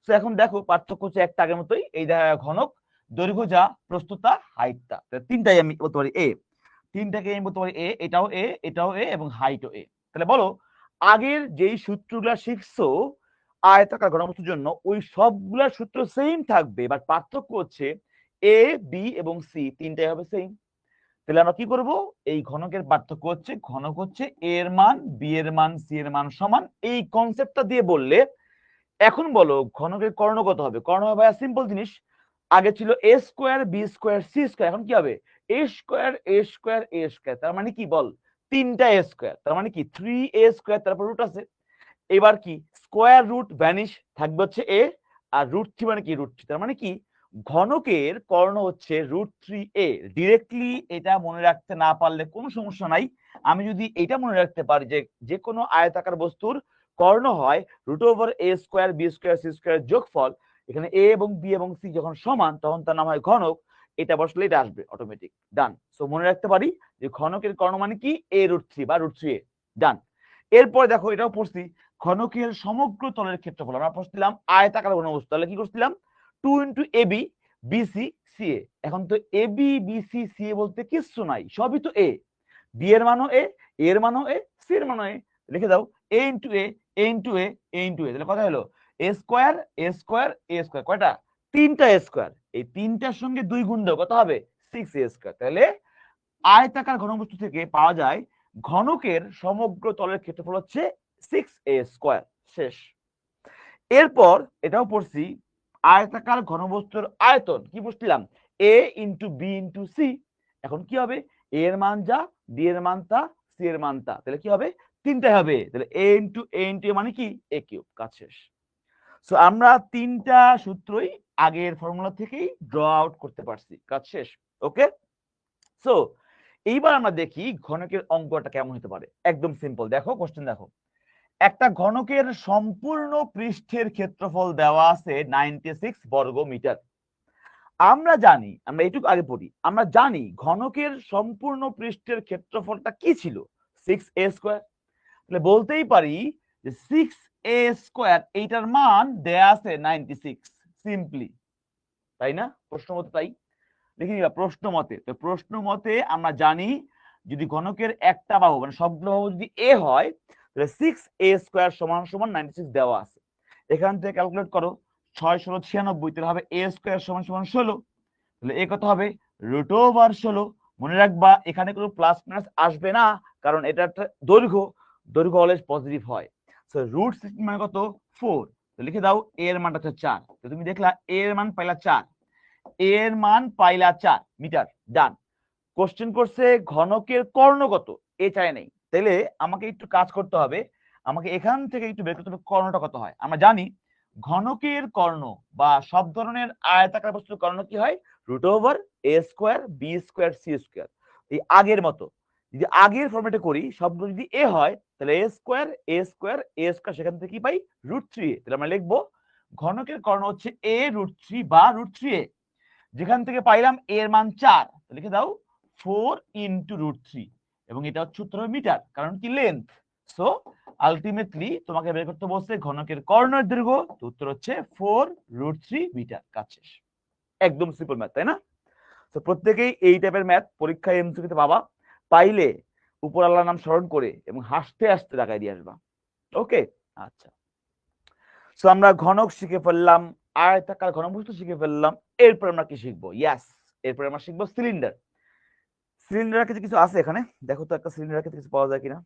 তো এখন দেখো পার্থক্য হচ্ছে একটা আগের মতোই, এই ঘনক দৈর্ঘ্য যা, প্রস্থতা, হাইটটা, তিনটাই আমি বলতে পারি এ, তিনটাকে আমি বলতে পারি এ, এটাও এ, এটাও এ এবং হাইটও এ। তাহলে বলো আগের যেই সূত্রগুলা শিখছো আয়তাকার ঘনবস্তুর জন্য, ওই সবগুলা সূত্র সেম থাকবে, বাট পার্থক্য হচ্ছে এ, বি এবং সি তিনটাই হবে সেম। তাহলে আমরা কি করব, এই ঘনকের পার্থক্য হচ্ছে, ঘনক হচ্ছে এ এর মান, বি এর মান, সি এর মান সমান, এই কনসেপ্টটা দিয়ে বললে। এখন বলো ঘনকের কর্ণ কত হবে। কর্ণ হবে সিম্পল জিনিস, আগে ছিল a square b square c square, এখন কি হবে a square a square a square. তার মানে কি বল, তিনটা এ স্কোয়ার, তার মানে কি 3a স্কোয়ার, তারপর রুট আছে। এবার কি স্কোয়ার রুট ভ্যানিশ, থাকবে হচ্ছে এ, আর √3 মানে কি √3, তার মানে কি ঘনকের কর্ণ হচ্ছে √3a। ডিরেক্টলি এটা মনে রাখতে না পারলে কোনো সমস্যা নাই, আমি যদি এটা মনে রাখতে পারি যে যে কোনো আয়তাকার বস্তুর কর্ণ হয় √a²b²c² যোগফল, এখানে a এবং b এবং c যখন সমান তখন তার নাম হয় ঘনক। এটা বসলে এটা আসবে অটোমেটিক। ডান। সো মনে রাখতে পারি যে ঘনকের কর্ণ মানে কি a√3 বা √3a। ডান। এরপর দেখো এটাও পড়ছি ঘনকের সমগ্র তলের ক্ষেত্রফল। আমরা পড়ছিলাম আয়তাকার ঘনবস্তু, তাহলে কি করছিলাম 2 × ab bc ca। এখন তো ab bc ca বলতে কিচ্ছু নাই, সবই তো a। b এর মানও a, এর মানও a, c এর মানও a। লিখে দাও a × a, a × a, a × a। তাহলে কথা হলো a², কয়টা? 3টা a²। এই 3টার সঙ্গে 2 গুণ দাও, কত হবে? 6a²। তাহলে আয়তাকার ঘনবস্তু থেকে পাওয়া যায় ঘনকের সমগ্র তলের ক্ষেত্রফল হচ্ছে 6a²। শেষ। এরপর এটাও পড়ছি আয়তাকার ঘনবস্তুর আয়তন। কি বুঝছিলাম? a × b × c। এখন কি হবে? a এর মান যা, b এর মান তা, c এর মান তা, তাহলে কি হবে? 3টাই হবে। তাহলে a × a মানে কি a³ কাজ শেষ। সো আমরা 3টা সূত্রই আগের ফর্মুলা থেকেই ড্র আউট করতে পারছি, কাজ শেষ। ওকে। সো এইবার আমরা দেখি ঘনকের অঙ্কটা কেমন হতে পারে। একদম সিম্পল। দেখো কোশ্চেন দেখো, একটা ঘনকের সম্পূর্ণ পৃষ্ঠের ক্ষেত্রফল দেওয়া আছে 96 বর্গ মিটার। আমরা জানি, আমরা এইটুকু আগে পড়ি, আমরা জানি ঘনকের সম্পূর্ণ পৃষ্ঠের ক্ষেত্রফলটা কি ছিল? 6a²। তাহলে বলতেই পারি যে 6a² এইটার মান দেয়া আছে 96 সিম্পলি, তাই না? প্রশ্ন মতে তাই লিখে নিবা প্রশ্ন মতে। তো প্রশ্ন মতে আমরা জানি যদি ঘনকের একটা বাহু মানে সবগুলো বাহু যদি a হয় তাহলে 6a² সমান সমান 96 দেওয়া আছে। এখান থেকে ক্যালকুলেট করো 6 × 16 = 96, তাহলে হবে a² সমান সমান 16। তাহলে এ কত হবে? √16। মনে রাখবা এখানে কোনো প্লাস মাইনাস আসবে না, কারণ এটা একটা দৈর্ঘ্য, দৈর্ঘ্য অলওয়েজ পজিটিভ হয়। সো √16 মানে কত? 4। তো লিখে দাও a এর মানটা হচ্ছে 4। তো তুমি দেখলা a এর মান পাইলা 4, এর মান পাইলা 4 মিটার। ডান। কোশ্চেন করছে ঘনকের কর্ণ কত, এ চাই নাই। তাহলে আমাকে একটু কাজ করতে হবে, আমাকে এখান থেকে একটু বের করতে হবে কর্ণটা কত হয়। আমরা জানি ঘনকের কর্ণ বা সব ধরনের আয়তাকার বস্তুর কর্ণ কি হয়? √a² b² c²। এই আগের মতো যদি আগের ফর্মেটে করি, সবগুলো যদি a হয় তাহলে a², সেখান থেকে কি পাই? √3a। তাহলে আমরা লিখবো ঘনকের কর্ণ হচ্ছে a√3 বা √3a। যেখান থেকে পাইলাম a এর মান 4, লিখে দাও 4 × √3, এবং এটা হচ্ছে উত্তর মিটার, কারণ কি লেন্থ। সো আলটিমেটলি তোমাকে বের করতে বলছে ঘনকের কর্ণের দৈর্ঘ্য, তো উত্তর হচ্ছে 4√3 মিটার। কাজ শেষ। একদম সিম্পল ম্যাথ, তাই না? তো প্রত্যেকেই এই টাইপের ম্যাথ পরীক্ষায় এমসিকিউতে পাবা, পাইলে উপর আল্লাহর নাম স্মরণ করে এবং হাসতে হাসতে দেখাই দিয়ে আসবা। ওকে। আচ্ছা, সো আমরা ঘনক শিখে ফেললাম, আয়তাকার ঘনবস্তু শিখে ফেললাম। এরপর আমরা কি শিখবো? ইয়াস, এরপর আমরা শিখবো সিলিন্ডার। সিলিন্ডার কিছু কিছু আছে এখানে, দেখো তো একটা সিলিন্ডার কিছু পাওয়া যায় কিনা।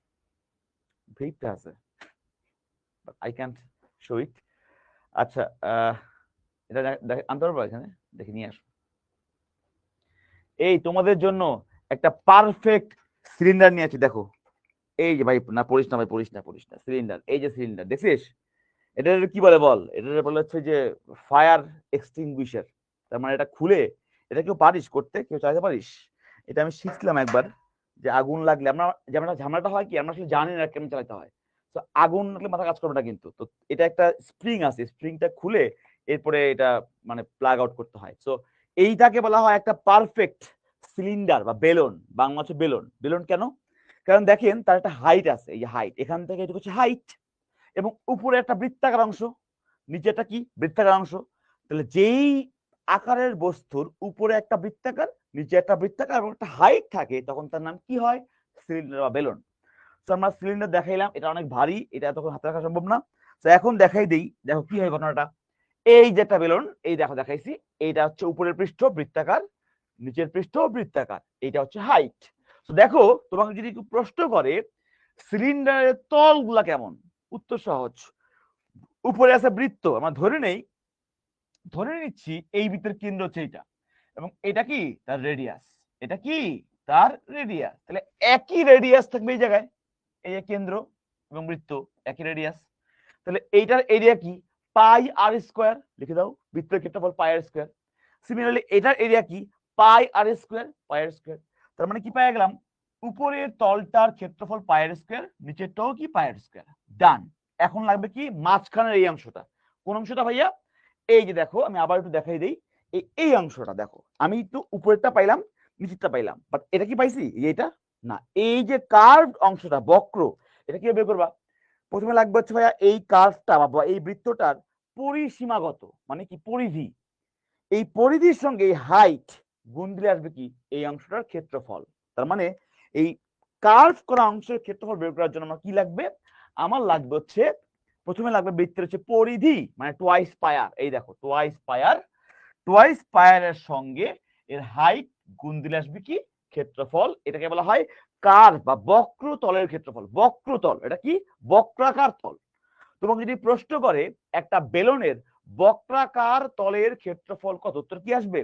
ভিড়টা আছে, আই ক্যান্ট শো ইট। আচ্ছা, এটা আনতে পারবো এখানে, দেখে নিয়ে আসো। এই তোমাদের জন্য একটা পারফেক্ট সিলিন্ডার নিয়ে আছি, দেখো। এই যে ভাই, না পড়িস না ভাই, পড়িস না সিলিন্ডার, এই যে সিলিন্ডার দেখছিস, এটা কি বলে বল? এটা বলে হচ্ছে যে ফায়ার এক্সটিংগুইশার। তার মানে এটা খুলে, এটা কেউ পারিস করতে, কেউ চাইতে পারিস? এটা আমি শিখছিলাম একবার, যে আগুন লাগলে আমরা যেমন ঝামেলাটা হয় কি, আমরা আসলে জানি না কেমন চালাতে হয়। তো আগুন লাগলে মাথা কাজ করবে না কিন্তু। তো এটা একটা স্প্রিং আছে, স্প্রিংটা খুলে এরপরে এটা মানে প্লাগ আউট করতে হয়। সো এইটাকে বলা হয় একটা পারফেক্ট সিলিন্ডার বা বেলুন। বাংলা হচ্ছে বেলুন। বেলুন কেন? কারণ দেখেন তার একটা হাইট আছে, এই যে হাইট, এখান থেকে এটা হচ্ছে হাইট, এবং উপরে একটা বৃত্তাকার অংশ, নিচেটা কি বৃত্তাকার অংশ। তাহলে যেই আকারের বস্তুর উপরে একটা বৃত্তাকার, নিচে একটা বৃত্তাকার এবং একটা হাইট থাকে, তখন তার নাম কি হয়? সিলিন্ডার বা বেলুন। তো আমরা সিলিন্ডার দেখাইলাম, এটা অনেক ভারী, এটা তখন হাতে রাখা সম্ভব না। তো এখন দেখাই দেই, দেখো কি হয় ঘটনাটা। এই যে একটা বেলুন, এই দেখো দেখাইছি, এইটা হচ্ছে উপরের পৃষ্ঠ বৃত্তাকার, নিচের পৃষ্ঠ বৃত্তাকার, এইটা হচ্ছে হাইট। তো দেখো তোমাকে যদি একটু প্রশ্ন করে সিলিন্ডারের তলগুলা কেমন, উত্তর সহজ। উপরে আছে বৃত্ত, আমরা ধরে নিচ্ছি এই বৃত্তের কেন্দ্র হচ্ছে এইটা, এবং এটা কি তার রেডিয়াস, এটা কি তার রেডিয়াস। তাহলে একই রেডিয়াস থাকবে এই জায়গায়, এই যে কেন্দ্র এবং বৃত্ত একই রেডিয়াস। তাহলে এইটার এরিয়া কি? πr²। লিখে দাও বৃত্তের ক্ষেত্রফল πr²। সিমিলারলি এটার এরিয়া কি? πr²। তার মানে কি পেয়ে গেলাম? উপরের তলটার ক্ষেত্রফল πr², নিচেরটাও কি πr²। ডান। এখন লাগবে কি মাঝখানের এই অংশটা। কোন অংশটা ভাইয়া? এই যে দেখো, আমি আবার একটু দেখাই দিই, এই অংশটা দেখো, আমি একটু উপরেরটা পাইলাম, নিচেরটা পাইলাম, বাট এটা কি পাইছি এটা না, এই যে কার্ভ অংশটা, বক্র, এটা কি বের করবা? প্রথমে লাগবে হচ্ছে ভাইয়া এই কার্ভটা বা এই বৃত্তটার পরিসীমাগত, মানে কি পরিধি, এই পরিধির সঙ্গে এই হাইট গুণ দিলে আসবে কি এই অংশটার ক্ষেত্রফল। তার মানে এই কার্ভ করা অংশের ক্ষেত্রফল বের করার জন্য আমার কি লাগবে? আমার লাগবে হচ্ছে, প্রথমে লাগবে বৃত্তের হচ্ছে পরিধি, মানে টোয়াইস পায়ার, এই দেখো টোয়াইস পায়ারের সঙ্গে এর হাইট গুণ দিলে আসবে কি ক্ষেত্রফল। এটাকে বলা হয় কার্ভ বা বক্রতলের ক্ষেত্রফল। বক্রতল এটা কি? বক্রাকার তল। তোমাকে যদি প্রশ্ন করে একটা বেলনের বক্রাকার তলের ক্ষেত্রফল কত, উত্তর কি আসবে?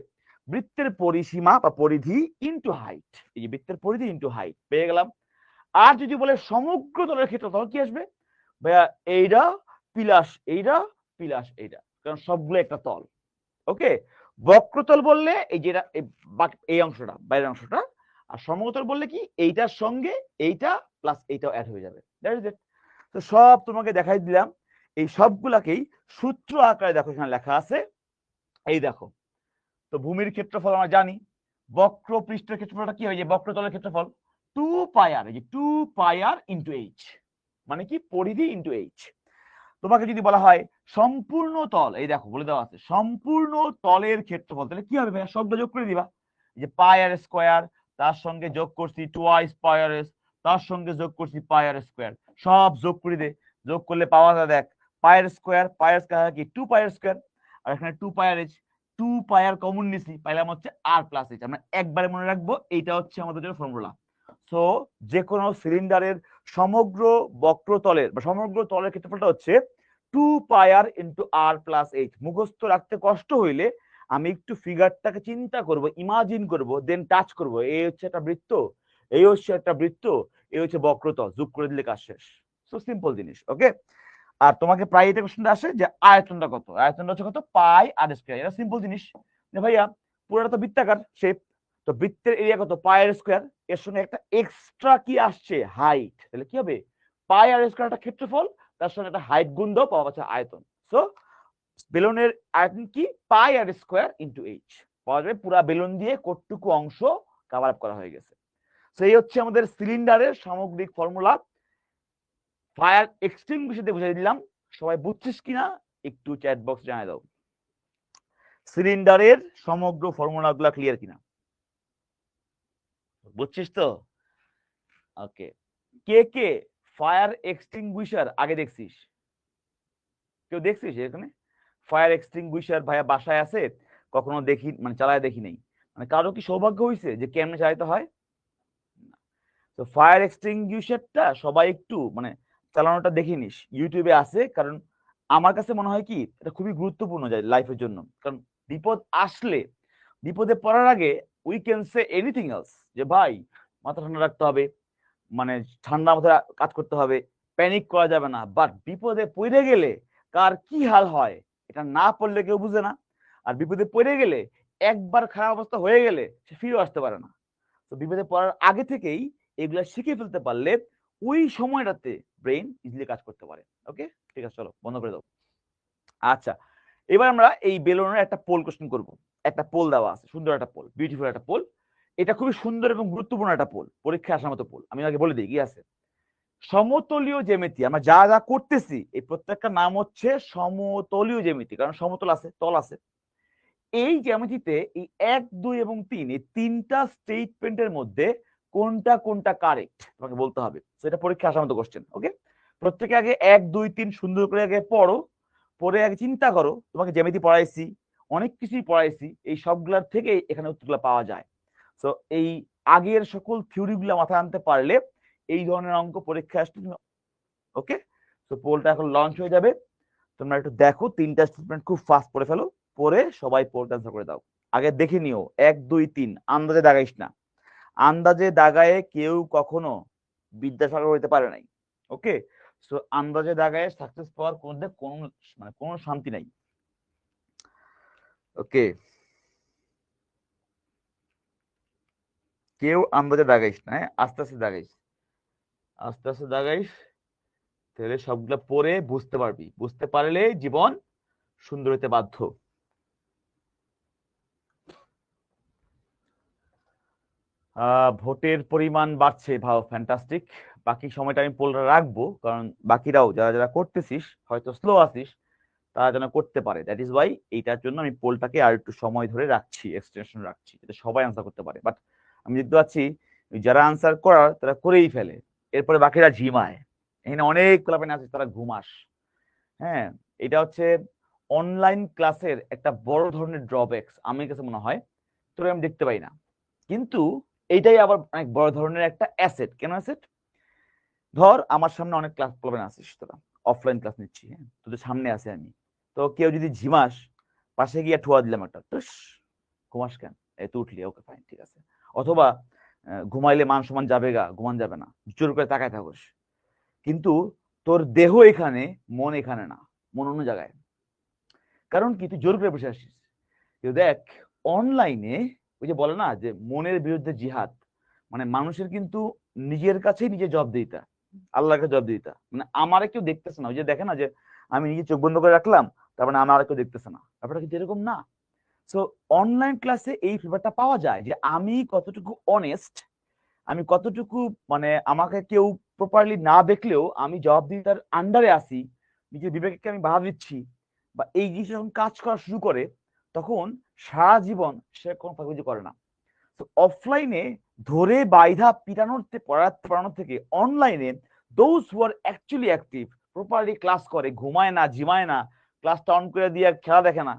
বৃত্তের পরিসীমা বা পরিধি ইনটু হাইট। এই যে বৃত্তের পরিধি ইনটু হাইট পেয়ে গেলাম। আর যদি বলে সমগ্র তলের ক্ষেত্রফল কি আসবে? ভাইয়া এইটা প্লাস এইটা প্লাস এইটা, কারণ সবগুলো একটা তল। ওকে, বক্রতল বললে এই যেটা এই অংশটা, বাইরের অংশটা, আর সমতল বললে কি এইটার সঙ্গে এইটা প্লাস এইটাও অ্যাড হয়ে যাবে। That is it. তো সব তোমাকে দেখাই দিলাম, এই সবগুলাকেই সূত্র আকারে দেখো এখানে লেখা আছে। এই দেখো, তো ভূমির ক্ষেত্রফল আমরা জানি, বক্র পৃষ্ঠের ক্ষেত্রফলটা কি হয়? যে বক্রতলের ক্ষেত্রফল 2 পাই আর, এই যে 2 পাই আর ইনটু এইচ, মানে কি পরিধি ইনটু এইচ। তোমাকে যদি বলা হয় সম্পূর্ণ তল, এই দেখো বলে দেওয়া আছে সম্পূর্ণ তলের ক্ষেত্রফল, তাহলে কি হবে ভাইয়া? সবগুলো যোগ করে দিবা। যে পাই আর স্কোয়ার, তার সঙ্গে যোগ করছি টোয়াইস পাই আর এস, তার সঙ্গে যোগ করছি পাই আর স্কোয়ার, সব যোগ করে দে। যোগ করলে পাওয়া যায়, দেখ পাই আর স্কোয়ার কি 2 পাই আর স্কোয়ার, আর এখানে 2 পাই আর এইচ, 2 পাই আর কমন নিছি, পাইলাম হচ্ছে আর প্লাস এইচ। আমরা একবারে মনে রাখবো এইটা হচ্ছে আমাদের জন্য ফর্মুলা। সো যে কোনো সিলিন্ডারের সমগ্র বক্রতলের বা সমগ্র তলের ক্ষেত্রফলটা হচ্ছে 2 পাই আর ইন্টু আর প্লাস এইচ। মুখস্থ রাখতে কষ্ট হইলে আমি একটু ফিগারটাকে চিন্তা করব, ইমাজিন করব, দেন টাচ করব। এই হচ্ছে একটা বৃত্ত, এই হচ্ছে একটা বৃত্ত, এই হচ্ছে বক্রতল, যোগ করে দিলে কাজ শেষ। সো সিম্পল জিনিস। ওকে, আর তোমাকে প্রায় এটা কোশ্চেনটা আসে যে আয়তনটা কত, আয়তনটা হচ্ছে কত? পাই আর স্কয়ার। এটা সিম্পল জিনিস যে ভাইয়া পুরোটা তো বৃত্তাকার শেপ, তো বৃত্তের এরিয়া কত? পাই আর স্কয়ার, এর সঙ্গে একটা এক্সট্রা কি আসছে? হাইট। তাহলে কি হবে? পাই আর স্কয়ার একটা ক্ষেত্রফল, তার সঙ্গে একটা হাইট গুণ দাও, পাওয়া যাচ্ছে আয়তন। সো বেলুনের আয়তন কি? পাই আর স্কয়ার ইনটু এইচ পাওয়া যাবে। পুরা বেলুন দিয়ে কতটুকু অংশ কভার আপ করা হয়ে গেছে। সেই হচ্ছে আমাদের সিলিন্ডারের সামগ্রিক ফর্মুলা। ফায়ার এক্সটিংগুইশার দিয়ে বুঝিয়ে দিলাম, সবাই বুঝছিস কিনা একটু চ্যাট বক্স জানিয়ে দাও। সিলিন্ডারের সমগ্র ফর্মুলা গুলা ক্লিয়ার কিনা, বুঝছিস তো? ওকে, কে কে ফায়ার এক্সটিংগুইশার আগে দেখছিস? কেউ দেখছিস এখানে ফায়ার এক্সটিংগুইশার? ভাইয়া বাসায় আছে, কখনো দেখি, মানে চালায় দেখি নেই। মানে কারো কি সৌভাগ্য হয়েছে যে কেমনে চালাইতে হয়? তো ফায়ার এক্সটিংগুইশারটা সবাই একটু মানে চালানোটা দেখে নিস, ইউটিউবে আছে। কারণ আমার কাছে মনে হয় কি এটা খুবই গুরুত্বপূর্ণ যায় লাইফের জন্য। কারণ বিপদ আসলে, বিপদে পড়ার আগে we can say anything else, যে ভাই মাথা ঠান্ডা রাখতে হবে, মানে ঠান্ডা মাথায় কাজ করতে হবে, প্যানিক করা যাবে না। বাট বিপদে পড়ে গেলে কার কি হাল হয় এটা না পড়লে কেউ বুঝে না। আর বিপদে পড়ে গেলে একবার খারাপ অবস্থা হয়ে গেলে সে ফিরেও আসতে পারে না। তো বিপদে পড়ার আগে থেকেই এগুলা শিখে ফেলতে পারলে ওই সময়টাতে ব্রেন ইজিলি কাজ করতে পারে। ওকে, ঠিক আছে, চলো বন্ধ করে দাও। আচ্ছা, এবার আমরা এই বেলুনের একটা পোল কোশ্চেন করব। একটা পোল দেওয়া আছে, সুন্দর একটা পোল, বিউটিফুল একটা পোল। এটা খুবই সুন্দর এবং গুরুত্বপূর্ণ একটা পোল, পরীক্ষায় আসার মতো পোল। আমি আগে বলে দিই কি আছে। সমতলীয় জ্যামিতি, আমরা যা যা করতেছি এই প্রত্যেকটা নাম হচ্ছে সমতলীয় জ্যামিতি, কারণ সমতল আছে, তল আছে। এই জ্যামিতিতে এই 1, 2 এবং 3 এই তিনটা স্টেটমেন্টের মধ্যে কোনটা কোনটা কারেক্ট তোমাকে বলতে হবে। সেটা পরীক্ষা আসার মতো কোশ্চেন। ওকে, প্রত্যেকে আগে 1, 2, 3 সুন্দর করে আগে পড়ো, পড়ে আগে চিন্তা করো। তোমাকে জ্যামিতি পড়াইছি, অনেক কিছুই পড়াইছি, এই সবগুলার থেকে এখানে উত্তরগুলো পাওয়া যায়। তো এই আগের সকল থিওরি গুলা মাথায় আনতে পারলে এই ধরনের অঙ্ক পরীক্ষা আসলে তুমি ওকে। তো পোলটা এখন লঞ্চ হয়ে যাবে, তোমরা একটু দেখো, তিনটা স্টেটমেন্ট খুব ফাস্ট পড়ে ফেলো, পড়ে সবাই পোলটা অ্যান্সার করে দাও। আগে দেখে নিও 1, 2, 3 আন্দাজে দাগাইস না। আন্দাজে দাগায়ে কেউ কখনো বিদ্যাসাগর হইতে পারে নাই। ওকে, সো আন্দাজে দাগায়ে সাকসেস পাওয়ার কোন মানে কোনো শান্তি নাই। ওকে, কেউ আন্দাজে দাগাইস না, আস্তে আস্তে দাগাইস, আস্তে আস্তে দাগাইস। তাহলে সবগুলো পড়ে বুঝতে পারবি, বুঝতে পারলে জীবন সুন্দর হতে বাধ্য। ভোটের পরিমাণ বাড়ছে, ভাও ফ্যান্টাস্টিক। বাকি সময়টা আমি পোলটা রাখবো, কারণ বাকিরাও যারা যারা করতেছিস হয়তো স্লো আছিস, তারা যেন করতে পারে। দ্যাট ইজ ওয়াই এইটার জন্য আমি পোলটাকে আর একটু সময় ধরে রাখছি, এক্সটেনশন রাখছি, যাতে সবাই আনসার করতে পারে। বাট আমি দেখতে পাচ্ছি যারা আনসার করার তারা করেই ফেলে, এরপরে বাকিরা ঝিমায়। এখানে অনেক ক্লাবেন আছে তারা ঘুমাস। হ্যাঁ, এটা হচ্ছে অনলাইন ক্লাসের একটা বড় ধরনের ড্রব্যাকস আমার কাছে মনে হয়, তোরা আমি দেখতে পাই না, কিন্তু এইটাই আবার অনেক বড় ধরনের একটা অ্যাসেট। কেন অ্যাসেট? ধর আমার সামনে অনেক ক্লাস প্রবলেম আসিস, তোরা অফলাইন ক্লাস নিচ্ছি, হ্যাঁ, তোদের সামনে আছে আমি, তো কেউ যদি ঝিমাস, পাশে গিয়ে ঠুয়া দিলাম একটা, টুস, ঘুমাস কেন, এই তো উঠলি, ওকে ফাইন, ঠিক আছে। অথবা ঘুমাইলে মান সমান যাবে গা, ঘুমান যাবে না, জোর করে তাকায় থাকোস, কিন্তু তোর দেহ এখানে, মন এখানে না, মন অন্য জায়গায়। কারণ কি, তুই জোর করে বসে আসিস। কিন্তু দেখ, অনলাইনে ওই যে বলে না যে মনের বিরুদ্ধে জিহাদ, মানে মানুষের কিন্তু নিজের কাছেই নিজে জবাবদিহিতা, আল্লাহর কাছে জবাবদিহিতা। মানে আমার কেউ দেখতেছে না, ওই যে দেখে না যে আমি নিজে চোখ বন্ধ করে রাখলাম, তার মানে আমার কেউ দেখতেছে না, ব্যাপারটা কিন্তু এরকম না। সো অনলাইন ক্লাসে এই ব্যাপারটা পাওয়া যায় যে আমি কতটুকু অনেস্ট, আমি কতটুকু, মানে আমাকে কেউ প্রপারলি না দেখলেও আমি জবাবদিহিতার আন্ডারে আসি, নিজের বিবেককে আমি বাধা দিচ্ছি, বা এই জিনিস যখন কাজ করা শুরু করে, তখন সারা জীবন সে কোনো ফাঁকিবাজি করে না। তো অফলাইনে ধরে বাইধা পড়ানোর থেকে অনলাইনে those who are actually active, properly class করে, ঘুমায় না, ঝিমায় না, ক্লাসটা অন করে দিয়ে খেলা দেখে না,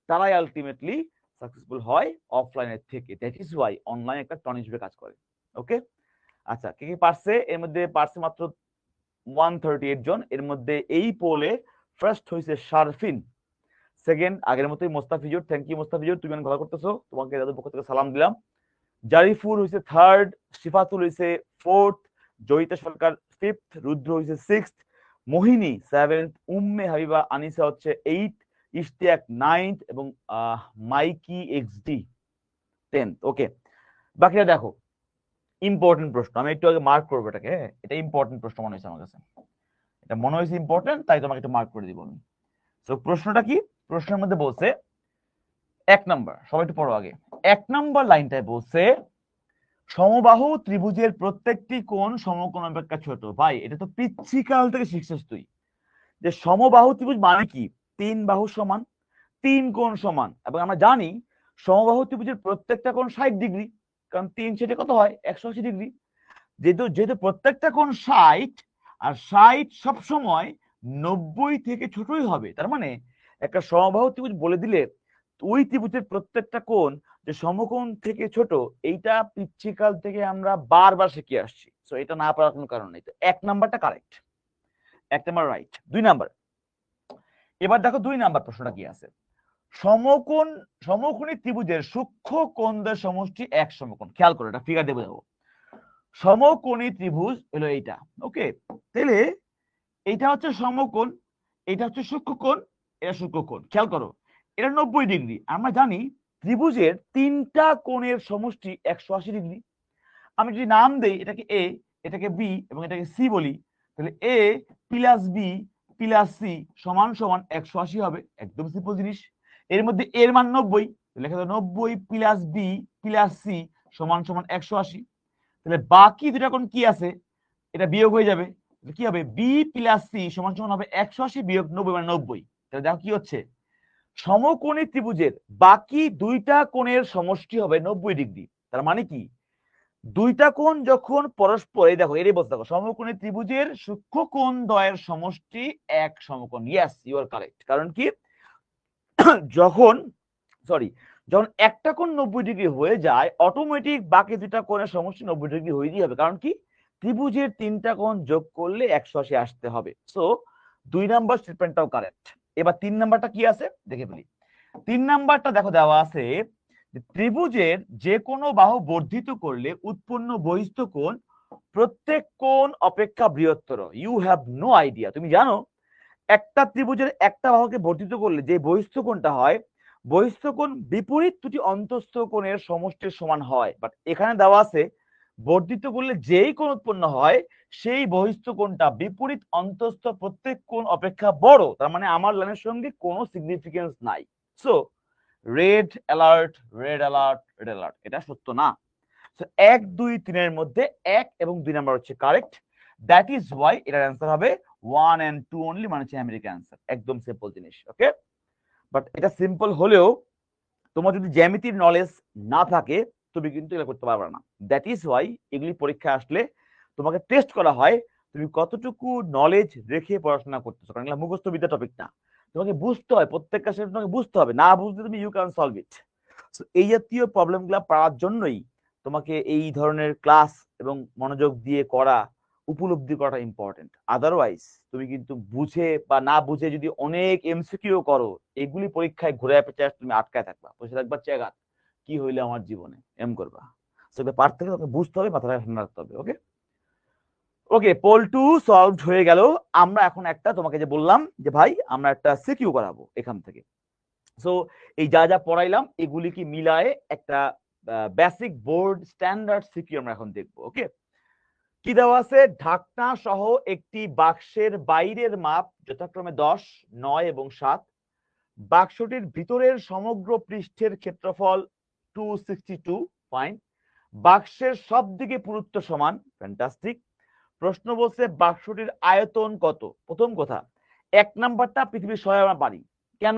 তারাই আলটিমেটলি সাকসেসফুল হয় অফলাইনের থেকে। দ্যাট ইজ ওয়াই অনলাইন একটা টনিক হিসেবে কাজ করে। ওকে, আচ্ছা, কে কি পারছে? এর মধ্যে পারছে মাত্র 138 জন। এর মধ্যে এই পোলে ফার্স্ট হয়েছে শারফিন, সেকেন্ড আগের মতোই মোস্তাফিজুর। থ্যাংক ইউ মোস্তাফিজুর, তুমি অনেক ভালো করতেছো, তোমাকে দাদুর পক্ষ থেকে সালাম দিলাম। জারিফুল হয়েছে থার্ড, সিফাতুল হয়েছে ফোর্থ, জয়িতা সরকার ফিফথ, রুদ্র হয়েছে সিক্সথ, মোহিনী সেভেন্থ, উম্মে হাবিবা আনিসা হচ্ছে এইট, ইশতিয়াক নাইন্থ, এবং মাইকি এক্সডি 10th। ওকে, বাকিরা দেখো, ইম্পর্টেন্ট প্রশ্ন, আমি একটু আগে মার্ক করবো এটাকে, হ্যাঁ, এটা ইম্পর্টেন্ট প্রশ্ন মনে হয়েছে আমার কাছে, এটা মনে হয়েছে ইম্পর্টেন্ট, তাই তোমাকে একটু মার্ক করে দিব আমি। তো প্রশ্নটা কি? প্রশ্নের মধ্যে বলছে 1 নাম্বার, সবাই একটু পড়ো আগে। 1 নাম্বার লাইনটায় বলছে সমবাহু ত্রিভুজের প্রত্যেকটি কোণ সমকোণ অপেক্ষা ছোট। ভাই, এটা তো পিচ্ছিকাল থেকে শিখছিস তুই, যে সমবাহু ত্রিভুজ মানে কি, 3 বাহু সমান, 3 কোণ সমান, এবং আমরা জানি সমবাহু ত্রিভুজের প্রত্যেকটা কোণ 60°, কারণ 3 ছেদে কত হয়, 180°। যেহেতু যেহেতু প্রত্যেকটা কোণ 60, আর 60 সবসময় 90 থেকে ছোটই হবে, তার মানে একটা সমবাহু ত্রিভুজ বলে দিলে ওই ত্রিভুজের প্রত্যেকটা কোণ যে সমকোণ থেকে ছোট, এইটা পিচ্ছিকাল থেকে আমরা বারবার শিখে আসছি, তো এটা না পারার কোনো কারণ নেই। তো 1 নাম্বারটা কারেক্ট, 1 নাম্বার রাইট। 2 নাম্বার, এবার দেখো 2 নাম্বার প্রশ্নটা কি আছে। সমকোণী ত্রিভুজের সূক্ষ্ম কোণদের সমষ্টি এক সমকোণ। খেয়াল করো, এটা ফিগার দেবো। সমকোণী ত্রিভুজ হলো এইটা। ওকে, তাহলে এইটা হচ্ছে সমকোণ, এটা হচ্ছে সূক্ষ্মকোণ, এটা সূক্ষ্মকোণ। খেয়াল করো, এটা 90°। আমরা জানি ত্রিভুজের 3টা কোণের সমষ্টি 180°। আমি যদি নাম দেই, এটাকে এ, এটাকে বি এবং এটাকে সি বলি, তাহলে এ প্লাস বি প্লাস সি সমান সমান 180 হবে। একদম সিম্পল জিনিস। এর মধ্যে এর মান 90, লেখা যাবে 90 প্লাস বি প্লাস সি সমান সমান 180। তাহলে বাকি দুটা কোণ কি আছে, এটা বিয়োগ হয়ে যাবে, কি হবে, বি প্লাস সি সমান সমান হবে 180 বিয়োগ 90 মানে 90। তাহলে দেখো কি হচ্ছে, সমকোণী ত্রিভুজের বাকি দুইটা কোণের সমষ্টি হবে 90°। তার মানে কি, দুইটা কোণ যখন পরস্পর, এই দেখো এরই বলতে, দেখো সমকোণী ত্রিভুজের সূক্ষ্ম কোণ দ্বয়ের সমষ্টি এক সমকোণ। Yes, you are correct. কারণ কি, যখন যখন একটা কোণ 90° হয়ে যায়, অটোমেটিক বাকি দুটা কোণের সমষ্টি 90° হয়েই হবে। কারণ কি, ত্রিভুজের 3টা কোণ যোগ করলে 180 আসতে হবে। সো 2 নাম্বার স্টেটমেন্টটাও কারেক্ট। এবার 3 নাম্বারটা কি আছে দেখে ফেলি। 3 নাম্বারটা দেখো দেওয়া আছে, ত্রিভুজের যে কোনো বাহু বর্ধিত করলে উৎপন্ন বহিস্থ কোণ প্রত্যেক কোণ অপেক্ষা বৃহত্তর। You have no idea. তুমি জানো একটা ত্রিভুজের একটা বাহুকে বর্ধিত করলে যে বহিস্থ কোণটা হয়, বহিস্থ কোণ বিপরীত দুটি অন্তঃস্থ কোণের সমষ্টির সমান হয়। বাট এখানে দেওয়া আছে বর্ধিত করলে যেই কোণ উৎপন্ন হয় সেই বহিস্থ কোণটা বিপরীত অন্তঃস্থ প্রত্যেক কোণ অপেক্ষা বড়, তার মানে আমার লাইনের সঙ্গে কোনো সিগনিফিকেন্স নাই। So red alert, red alert, red alert, এটা সত্য না। সো 1, 2, 3 এর মধ্যে 1 এবং 2 নাম্বার হচ্ছে কারেক্ট। দ্যাট ইজ ওয়াই এটার অ্যান্সার হবে 1 and 2 অনলি, মানে হচ্ছে আমেরিকান অ্যান্সার। একদম সিম্পল জিনিস। ওকে, বাট এটা সিম্পল হলেও তোমার যদি জ্যামিতির নলেজ না থাকে তুমি কিন্তু এটা করতে পারবে না। দ্যাট ইজ ওয়াই এগুলি পরীক্ষা আসলে তোমাকে টেস্ট করা হয় তুমি কতটুকু নলেজ রেখে পড়াশোনা করতেছো, কারণ এগুলো মুখস্থ বিদ্যা টপিক না। তোমাকে বুঝতে হয়, প্রত্যেকটা সেটা তোমাকে বুঝতে হবে, না বুঝতে তুমি ইউ ক্যান সলভ ইট। এই জাতীয় প্রবলেমগুলো পাওয়ার জন্যই তোমাকে এই ধরনের ক্লাস এবং মনোযোগ দিয়ে করা, উপলব্ধি করাটা ইম্পর্টেন্ট। আদারওয়াইজ তুমি কিন্তু বুঝে বা না বুঝে যদি অনেক এমসিকিউ করো, এগুলি পরীক্ষায় ঘুরে পেঁচে তুমি আটকায় থাকবা, বসে থাকবা চেগাত কি হইলে আমার জীবনে এম করবা। সেটা পারতে গেলে তোমাকে বুঝতে হবে, মাথায় ঠান্ডা রাখতে হবে। ওকে ওকে, পোল 2 সলভড হয়ে গেল। আমরা এখন একটা তোমাকে যে বললাম যে ভাই আমরা একটা সিকিউ করাবো এখান থেকে। সো এই যা যা পড়াইলাম এগুলি কি মিলায়ে একটা বেসিক বোর্ড স্ট্যান্ডার্ড সিকিউ আমরা এখন দেখবো। ওকে, কি দেওয়া আছে? ঢাকনা সহ একটি বাক্সের বাইরের মাপ যথাক্রমে 10, 9 এবং 7। বাক্সটির ভিতরের সমগ্র পৃষ্ঠের ক্ষেত্রফল 262। ফাইন। বাক্সের সব দিকে পুরুত্ব সমান। ফ্যান্টাস্টিক। প্রশ্ন বলছে বাক্সটির আয়তন কত। প্রথম কথা, 1 নাম্বারটা পৃথিবীর সবাই আমরা পারি। কেন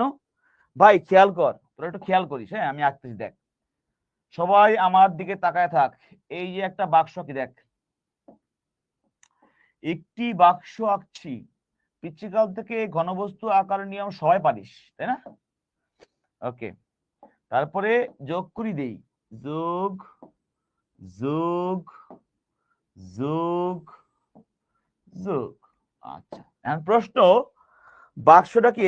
ভাই? খেয়াল কর, তোরা একটু খেয়াল করিস। হ্যাঁ, আমি আঁকতেছি, দেখ সবাই আমার দিকে তাকায় থাক। এই যে একটা বাক্স কি দেখ, একটি বাক্স আঁকছি। পিচ্ছিকাল থেকে ঘনবস্তু আকার নিয়ম সবাই পারিস, তাই না? ওকে, তারপরে যোগ করি দেই, যোগ যোগ যোগ যোগ। আচ্ছা, এখন প্রশ্ন, বাক্সটা কি